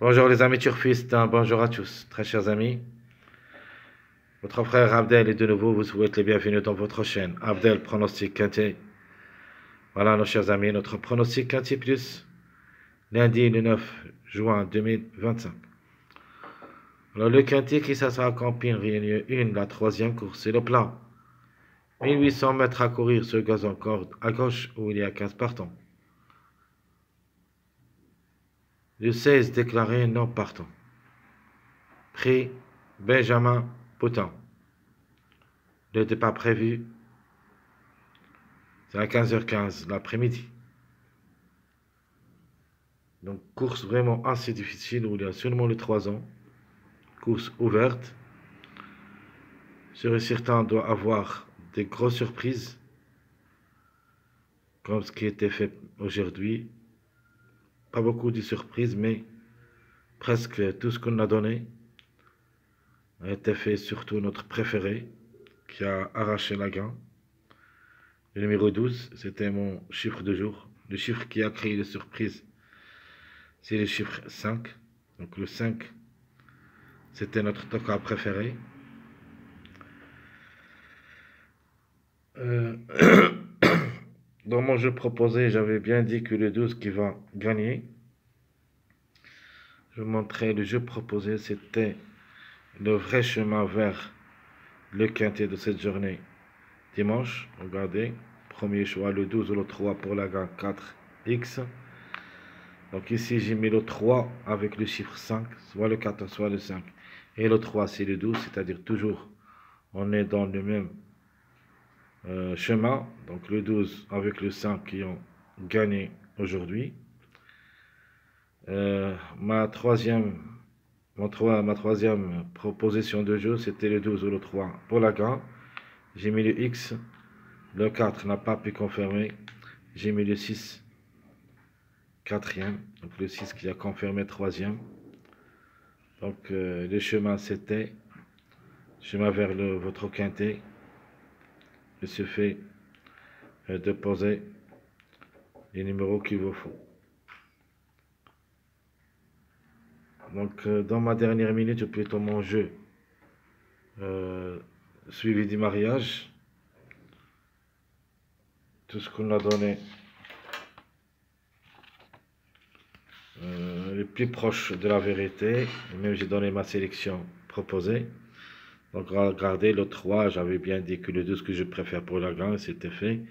Bonjour les amis turfistes, bonjour à tous, très chers amis. Votre frère Abdel est de nouveau vous souhaite les bienvenus dans votre chaîne. Abdel Pronostic Quintet. Voilà nos chers amis, notre pronostic Quintet Plus, lundi le 9 juin 2025. Alors le Quintet qui s'assoit à Campine, Réunion 1, la troisième course, c'est le plan. 1800 mètres à courir sur gazon corde à gauche où il y a 15 partants. Le 16 déclaré non partant. Prix Benjamin Poutin. Le départ prévu, c'est à 15h15 l'après-midi. Donc, course vraiment assez difficile où il y a seulement les 3 ans. Course ouverte. Sûr et certain, on doit avoir des grosses surprises, comme ce qui a été fait aujourd'hui. Pas beaucoup de surprises, mais presque tout ce qu'on a donné a été fait, surtout notre préféré, qui a arraché la gain. Le numéro 12, c'était mon chiffre de jour. Le chiffre qui a créé les surprises, c'est le chiffre 5. Donc le 5, c'était notre toka préféré. Euh, Dans mon jeu proposé, j'avais bien dit que le 12 qui va gagner. Je vous montrais le jeu proposé, c'était le vrai chemin vers le quintet de cette journée. Dimanche, regardez, premier choix, le 12 ou le 3 pour la gagne 4X. Donc ici, j'ai mis le 3 avec le chiffre 5, soit le 14, soit le 5. Et le 3, c'est le 12, c'est-à-dire toujours, on est dans le même chemin. Donc le 12 avec le 5 qui ont gagné aujourd'hui. Ma troisième proposition de jeu, c'était le 12 ou le 3 pour la gagne. J'ai mis le X. Le 4 n'a pas pu confirmer. J'ai mis le 6, quatrième. Donc le 6 qui a confirmé troisième. Donc le chemin, c'était chemin vers votre quintet. Il suffit de poser les numéros qu'il vous faut. Donc dans ma dernière minute, ou plutôt mon jeu, suivi du mariage, tout ce qu'on a donné le plus proche de la vérité. Et même j'ai donné ma sélection proposée. Donc regardez, le 3, j'avais bien dit que le 12 que je préfère pour la gagne, c'était fait.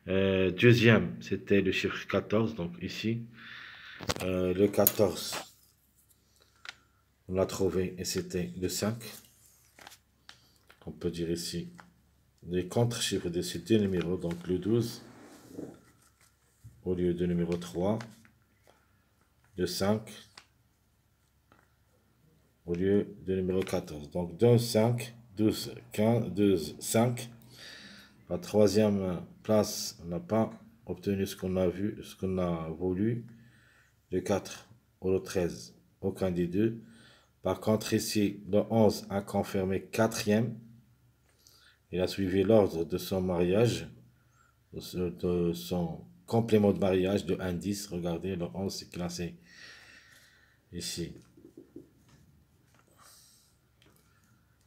Deuxième, c'était le chiffre 14, donc ici. Le 14, on l'a trouvé et c'était le 5. On peut dire ici les contre-chiffres de ces deux numéros, donc le 12 au lieu de numéro 3, le 5 au lieu de numéro 14. Donc 2, 5, 12, 15, 12, 5. La troisième place, on n'a pas obtenu ce qu'on a vu, ce qu'on a voulu. Le 4 ou le 13, aucun des deux. Par contre, ici, le 11 a confirmé quatrième. Il a suivi l'ordre de son mariage, de son complément de mariage de indice. Regardez, le 11 est classé ici.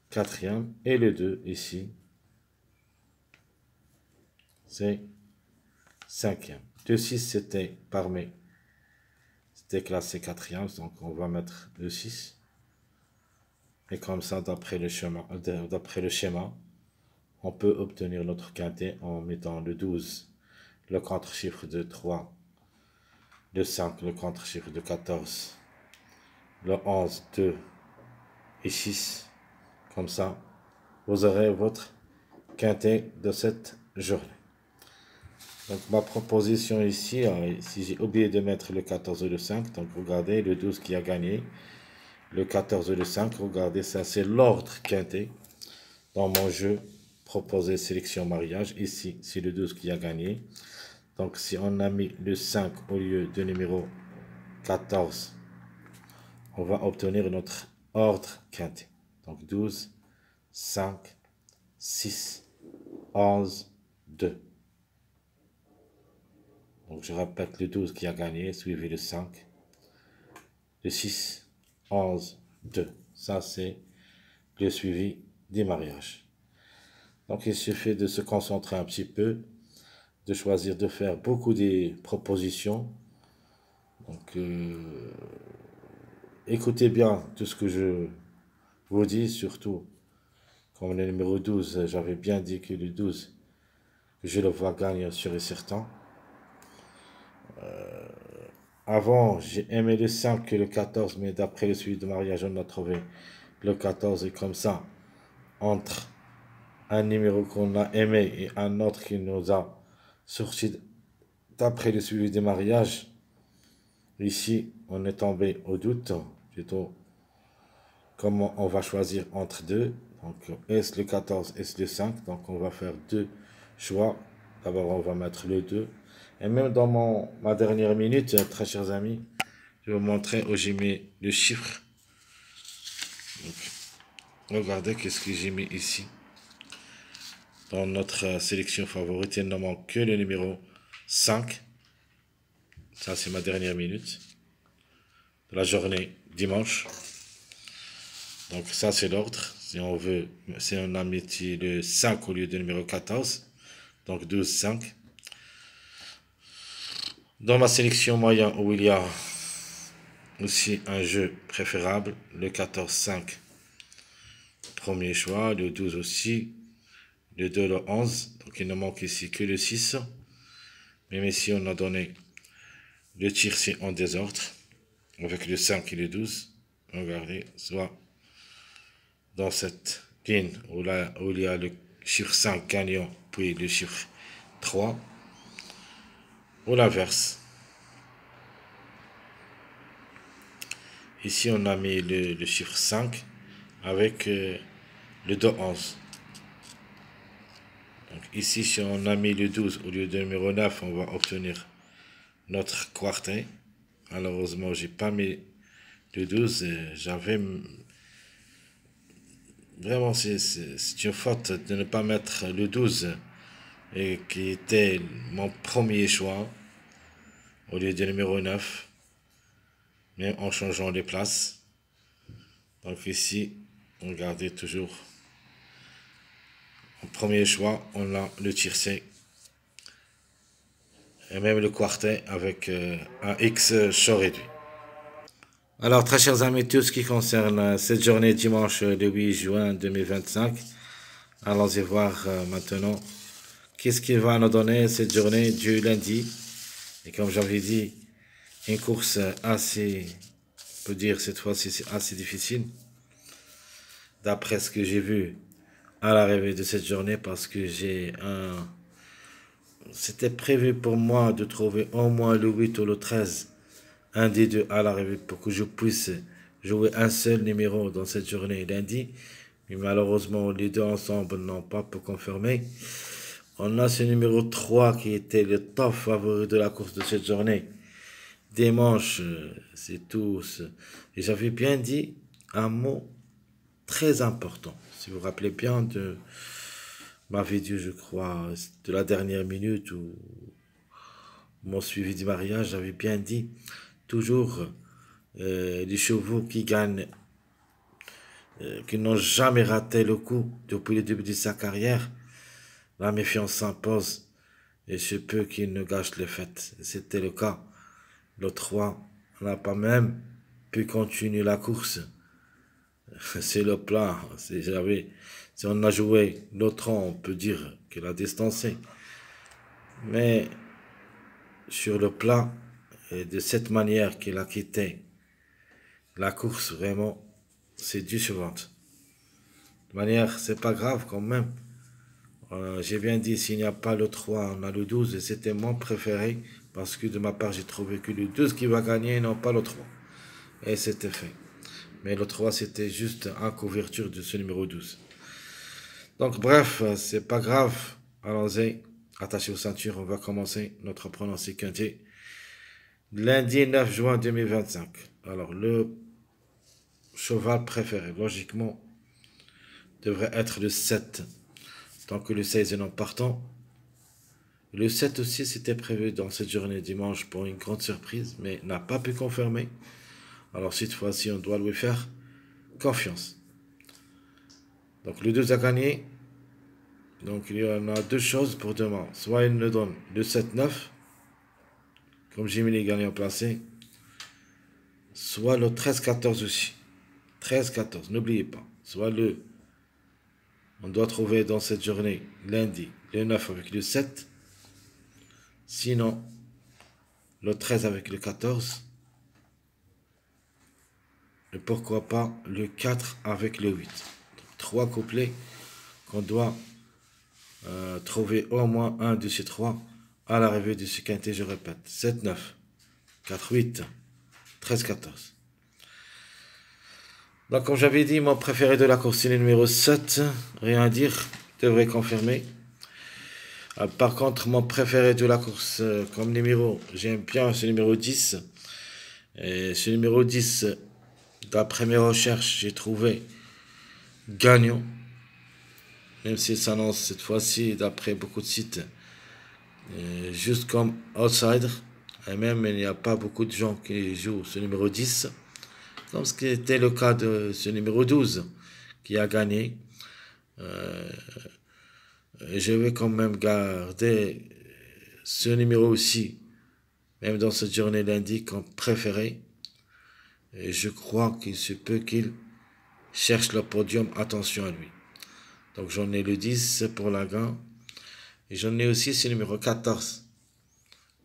Quatrième. Et le 2 ici, c'est cinquième. Le 6, c'était parmi. C'était classé quatrième, donc on va mettre le 6. Et comme ça, d'après le schéma, on peut obtenir notre quintet en mettant le 12, le contre-chiffre de 3, le 5, le contre-chiffre de 14, le 11, 2 et 6. Comme ça, vous aurez votre quintet de cette journée. Donc ma proposition ici, si j'ai oublié de mettre le 14 et le 5, donc regardez le 12 qui a gagné, le 14 et le 5, regardez ça, c'est l'ordre quintet dans mon jeu proposé sélection mariage. Ici, c'est le 12 qui a gagné. Donc si on a mis le 5 au lieu de numéro 14, on va obtenir notre ordre quintet. Donc 12, 5, 6, 11, 2. Donc je répète le 12 qui a gagné, suivi le 5, le 6, 11, 2. Ça, c'est le suivi des mariages. Donc, il suffit de se concentrer un petit peu, de choisir de faire beaucoup de propositions. Donc, écoutez bien tout ce que je vous dis, surtout comme le numéro 12, j'avais bien dit que le 12, je le vois gagner sûr et certain. Avant, j'ai aimé le 5 et le 14, mais d'après le suivi de mariage, on a trouvé le 14 et comme ça, entre un numéro qu'on a aimé et un autre qui nous a sorti d'après le suivi des mariages, ici, on est tombé au doute, plutôt comment on va choisir entre deux. Donc, est-ce le 14, est-ce le 5? Donc, on va faire deux choix. D'abord, on va mettre le 2. Et même dans ma dernière minute, très chers amis, je vais vous montrer où j'ai mis le chiffre. Donc, regardez qu'est-ce que j'ai mis ici. Dans notre sélection favorite, il ne manque que le numéro 5. Ça, c'est ma dernière minute de la journée dimanche. Donc, ça, c'est l'ordre. Si on veut, si on a mis le 5 au lieu du numéro 14. Donc, 12, 5. Dans ma sélection moyen, où il y a aussi un jeu préférable, le 14, 5. Premier choix, le 12 aussi. Le 2, le 11. Donc, il ne manque ici que le 6. Même ici, on a donné le tiercé en désordre, avec le 5 et le 12. Regardez, soit dans cette ligne où il y a le chiffre 5 gagnant, puis le chiffre 3, ou l'inverse. Ici, on a mis le chiffre 5 avec le 2, 11. Donc ici, si on a mis le 12 au lieu du numéro 9, on va obtenir notre quartet. Malheureusement, j'ai pas mis le 12. J'avais vraiment, c'est une faute de ne pas mettre le 12, et qui était mon premier choix, au lieu du numéro 9, mais en changeant les places. Donc ici, regardez toujours. En premier choix, on a le tiercé. Et même le quartet avec un X chaud réduit. Alors, très chers amis, tout ce qui concerne cette journée dimanche le 8 juin 2025, allons-y voir maintenant qu'est-ce qu'il va nous donner cette journée du lundi. Et comme j'avais dit, une course assez, on peut dire cette fois-ci, c'est assez difficile, d'après ce que j'ai vu à l'arrivée de cette journée, parce que c'était prévu pour moi de trouver au moins le 8 ou le 13, un des deux à l'arrivée, pour que je puisse jouer un seul numéro dans cette journée lundi. Mais malheureusement, les deux ensemble n'ont pas pu confirmer. On a ce numéro 3 qui était le top favori de la course de cette journée. Dimanche, c'est tous. Et j'avais bien dit un mot très important. Si vous vous rappelez bien de ma vidéo, je crois, de la dernière minute où mon suivi du mariage, j'avais bien dit toujours les chevaux qui gagnent, qui n'ont jamais raté le coup depuis le début de sa carrière. La méfiance s'impose et se peut qu'il ne gâche les fêtes. C'était le cas. Le 3 n'a pas même pu continuer la course. C'est le plat. Si on a joué l'autre, on peut dire qu'il a distancé. Mais sur le plat, et de cette manière qu'il a quitté la course, vraiment, c'est décevant. De manière, c'est pas grave quand même. J'ai bien dit, s'il n'y a pas le 3, on a le 12, et c'était mon préféré, parce que de ma part, j'ai trouvé que le 12 qui va gagner, non pas le 3. Et c'était fait. Mais le 3, c'était juste en couverture de ce numéro 12. Donc bref, c'est pas grave. Allons-y, attachez vos ceintures, on va commencer notre pronostic quintet. Lundi 9 juin 2025. Alors le cheval préféré, logiquement, devrait être le 7. Tant que le 16 est non partant. Le 7 aussi, c'était prévu dans cette journée dimanche pour une grande surprise, mais n'a pas pu confirmer. Alors cette fois-ci, on doit lui faire confiance. Donc le 2 a gagné. Donc il y en a deux choses pour demain. Soit il nous donne le 7-9, comme j'ai mis les gagnants placés, soit le 13-14 aussi. 13-14, n'oubliez pas. Soit on doit trouver dans cette journée, lundi, le 9 avec le 7. Sinon, le 13 avec le 14. Et pourquoi pas le 4 avec le 8. Donc, trois couplets qu'on doit trouver au moins un de ces trois à l'arrivée de ce quintet, je répète. 7-9, 4-8, 13-14. Donc, comme j'avais dit, mon préféré de la course, c'est le numéro 7. Rien à dire, devrait confirmer. Par contre, mon préféré de la course comme numéro, j'aime bien ce numéro 10. Et ce numéro 10, d'après mes recherches, j'ai trouvé gagnant. Même s'il s'annonce cette fois-ci, d'après beaucoup de sites, juste comme outsider. Et même, il n'y a pas beaucoup de gens qui jouent ce numéro 10. Comme ce qui était le cas de ce numéro 12 qui a gagné. Je vais quand même garder ce numéro aussi, même dans cette journée lundi, comme préféré. Et je crois qu'il se peut qu'il cherche le podium. Attention à lui. Donc j'en ai le 10 pour la gagne. Et j'en ai aussi ce numéro 14.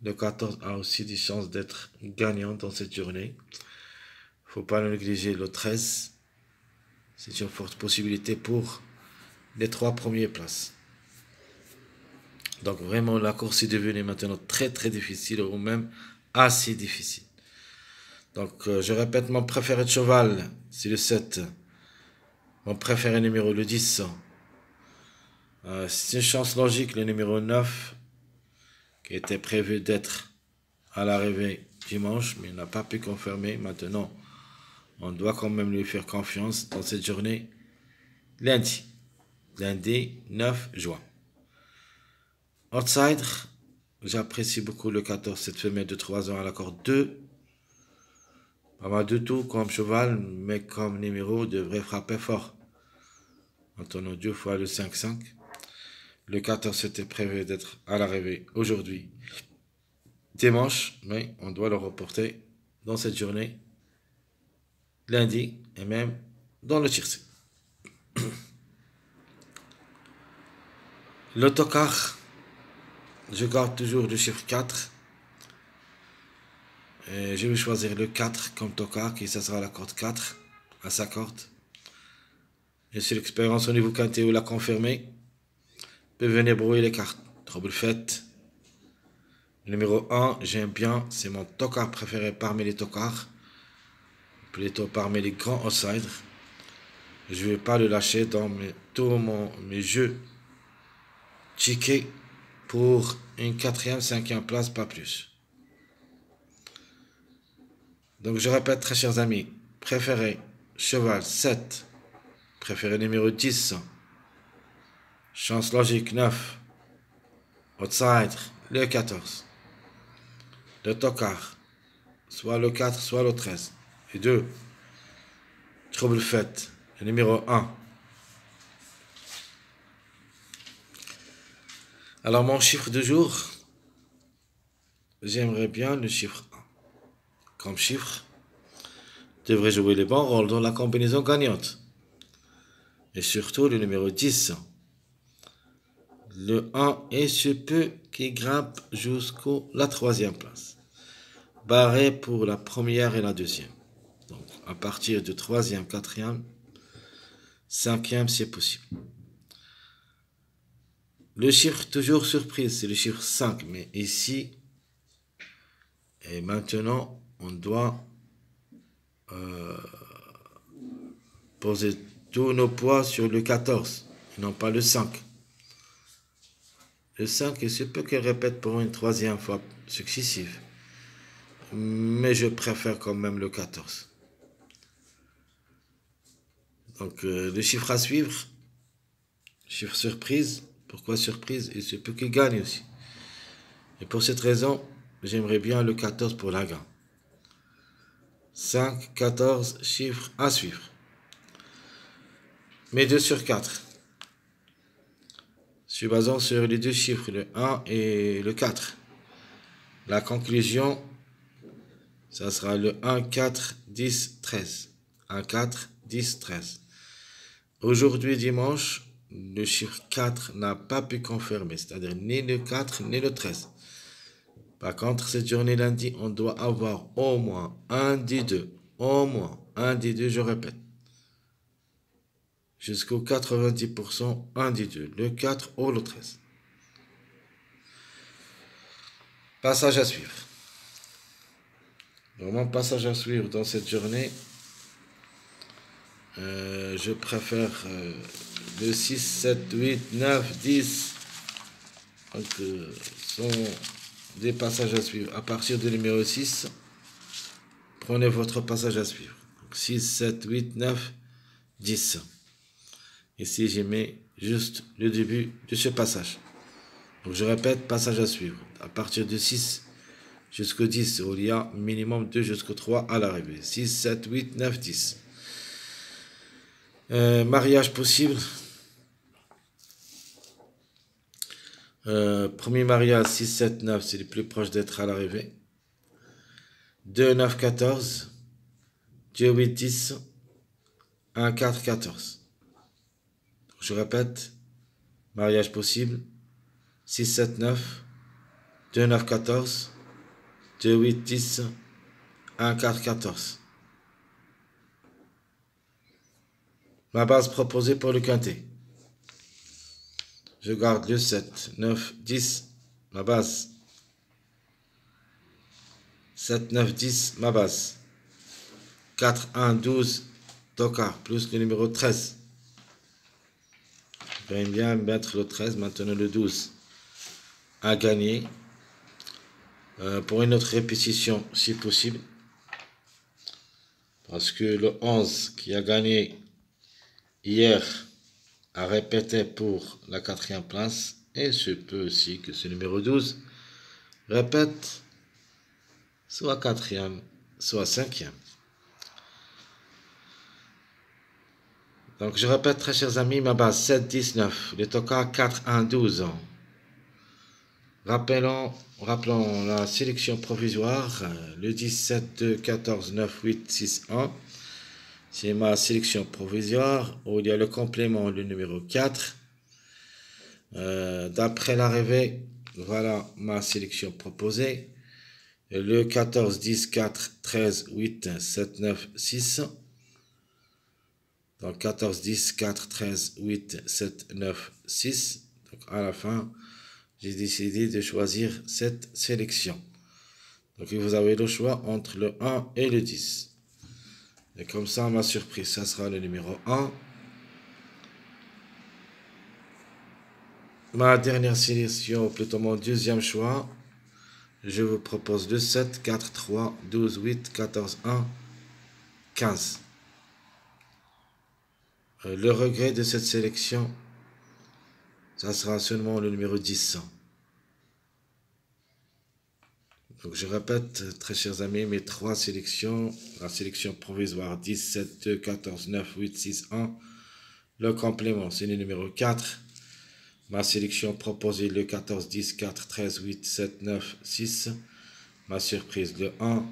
Le 14 a aussi des chances d'être gagnant dans cette journée. Faut pas négliger le 13. C'est une forte possibilité pour les trois premières places. Donc vraiment la course est devenue maintenant très très difficile ou même assez difficile. Donc je répète, mon préféré de cheval c'est le 7. Mon préféré numéro le 10. C'est une chance logique le numéro 9 qui était prévu d'être à l'arrivée dimanche mais il n'a pas pu confirmer. Maintenant on doit quand même lui faire confiance dans cette journée lundi 9 juin. Outsider, j'apprécie beaucoup le 14, cette femelle de 3 ans à la corde 2. Pas mal de tout comme cheval, mais comme numéro devrait frapper fort. Antonio 2 fois le 5-5. Le 14 était prévu d'être à l'arrivée aujourd'hui, dimanche, mais on doit le reporter dans cette journée, lundi, et même dans le tiercé. L'autocar, je garde toujours le chiffre 4. Et je vais choisir le 4 comme tocar, qui ça sera la corde 4, à sa corde. Et si l'expérience au niveau quintet ou l'a confirmé, peut venir brouiller les cartes. Trouble fait. Le numéro 1, j'aime bien, c'est mon tocard préféré parmi les tocards. Plutôt parmi les grands outsiders. Je ne vais pas le lâcher dans tous mes jeux tickets pour une 4e, 5e place, pas plus. Donc je répète, très chers amis, préféré cheval 7, préféré numéro 10, chance logique 9, outsider le 14, le tocard, soit le 4, soit le 13, et 2, trouble fait, le numéro 1. Alors mon chiffre de jour, j'aimerais bien le chiffre 1. Comme chiffre, devrait jouer les bons rôles dans la combinaison gagnante. Et surtout le numéro 10. Le 1 et ce peu qui grimpe jusqu'à la 3e place. Barré pour la première et la 2e. Donc à partir de 3e, 4e, 5e, c'est possible. Le chiffre toujours surprise, c'est le chiffre 5. Mais ici, et maintenant, on doit poser tous nos poids sur le 14, et non pas le 5. Le 5, il se peut qu'elle répète pour une 3e fois successive. Mais je préfère quand même le 14. Donc, le chiffre à suivre, chiffre surprise. Pourquoi surprise? Il se peut qu'il gagne aussi. Et pour cette raison, j'aimerais bien le 14 pour la gagne. 5, 14, chiffres à suivre. Mes 2 sur 4. Je suis basant sur les deux chiffres, le 1 et le 4. La conclusion, ça sera le 1, 4, 10, 13. 1, 4, 10, 13. Aujourd'hui, dimanche, le chiffre 4 n'a pas pu confirmer, c'est-à-dire ni le 4 ni le 13. Par contre, cette journée lundi, on doit avoir au moins un des deux. Au moins un des deux, je répète. Jusqu'au 90%, un des deux. Le 4 ou le 13. Passage à suivre. Vraiment, passage à suivre dans cette journée. Je préfère le 6, 7, 8, 9, 10. Donc, sont des passages à suivre. À partir du numéro 6, prenez votre passage à suivre. Donc, 6, 7, 8, 9, 10. Ici, j'ai mis juste le début de ce passage. Donc, je répète, passage à suivre. À partir de 6 jusqu'au 10, il y a minimum 2 jusqu'au 3 à l'arrivée. 6, 7, 8, 9, 10. Mariage possible. Premier mariage, 6, 7, 9, c'est le plus proche d'être à l'arrivée. 2, 9, 14. 2, 8, 10. 1, 4, 14. Donc, je répète, mariage possible. 6, 7, 9. 2, 9, 14. 2, 8, 10. 1, 4, 14. Ma base proposée pour le quintet. Je garde le 7, 9, 10, ma base. 7, 9, 10, ma base. 4, 1, 12, tocard, plus le numéro 13. Je vais bien mettre le 13, maintenant le 12. À gagner. Pour une autre répétition, si possible. Parce que le 11 qui a gagné hier a répété pour la 4e place. Et je peux aussi que ce numéro 12 répète soit 4e, soit 5e. Donc je répète, très chers amis, ma base 7, 19, le tocard 4, 1, 12 ans. Rappelons la sélection provisoire, le 17, 2, 14, 9, 8, 6, 1. C'est ma sélection provisoire, où il y a le complément, le numéro 4. D'après l'arrivée, voilà ma sélection proposée. Le 14, 10, 4, 13, 8, 7, 9, 6. Donc 14, 10, 4, 13, 8, 7, 9, 6. Donc à la fin, j'ai décidé de choisir cette sélection. Donc vous avez le choix entre le 1 et le 10. Et comme ça, ma surprise, ça sera le numéro 1. Ma dernière sélection, ou plutôt mon deuxième choix, je vous propose le 7, 4, 3, 12, 8, 14, 1, 15. Le regret de cette sélection, ça sera seulement le numéro 10. Donc je répète, très chers amis, mes 3 sélections. La sélection provisoire 10, 7, 2, 14, 9, 8, 6, 1. Le complément, c'est le numéro 4. Ma sélection proposée, le 14, 10, 4, 13, 8, 7, 9, 6. Ma surprise, le 1.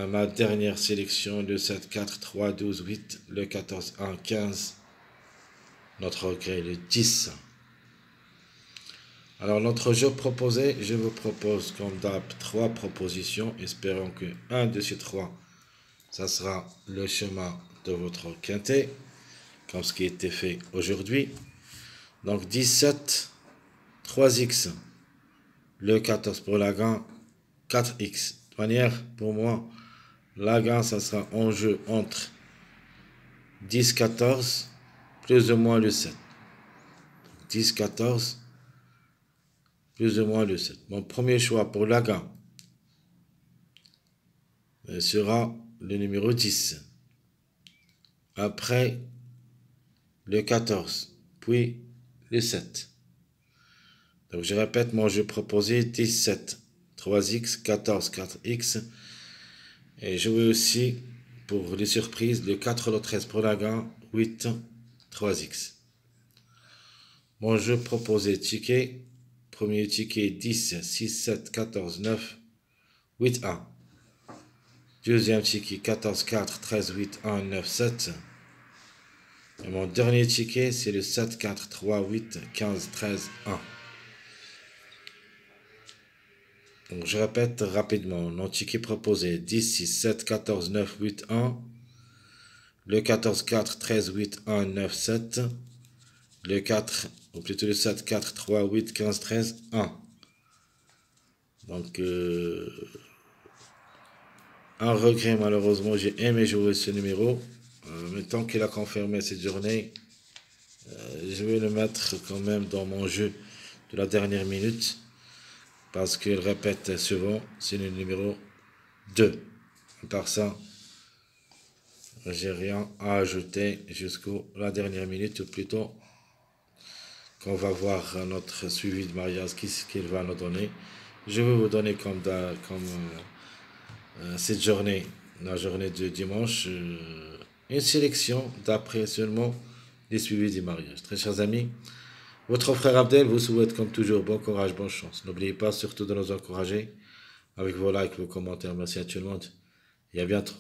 Ma dernière sélection, le 7, 4, 3, 12, 8. Le 14, 1, 15. Notre regret, le 10. Alors, notre jeu proposé, je vous propose comme d'hab 3 propositions. Espérons que un de ces 3, ça sera le chemin de votre quintet, comme ce qui a été fait aujourd'hui. Donc, 17, 3x, le 14 pour la gain, 4x. De toute manière, pour moi, la gain, ça sera en jeu entre 10, 14, plus ou moins le 7. 10, 14, plus ou moins le 7. Mon premier choix pour la gain sera le numéro 10. Après, le 14, puis le 7. Donc, je répète, mon jeu proposé 17, 3x, 14, 4x, Et jouer aussi, pour les surprises, le 4 lot 13 pour la gain, 8, 3x. Mon jeu proposé ticket. Premier ticket 10, 6, 7, 14, 9, 8, 1. Deuxième ticket 14, 4, 13, 8, 1, 9, 7. Et mon dernier ticket c'est le 7, 4, 3, 8, 15, 13, 1. Donc je répète rapidement. Mon ticket proposé 10, 6, 7, 14, 9, 8, 1. Le 14, 4, 13, 8, 1, 9, 7. Le 4, ou plutôt le 7, 4, 3, 8, 15, 13, 1. Donc, un regret, malheureusement, j'ai aimé jouer ce numéro. Mais tant qu'il a confirmé cette journée, je vais le mettre quand même dans mon jeu de la dernière minute. Parce qu'il répète souvent, c'est le numéro 2. À part ça, j'ai rien à ajouter jusqu'à la dernière minute, ou plutôt qu'on va voir notre suivi de mariage, qu'est-ce qu'il va nous donner. Je vais vous donner comme cette journée, la journée de dimanche, une sélection d'après seulement les suivis du mariage. Très chers amis, votre frère Abdel vous souhaite comme toujours bon courage, bonne chance. N'oubliez pas surtout de nous encourager avec vos likes, vos commentaires. Merci à tout le monde et à bientôt.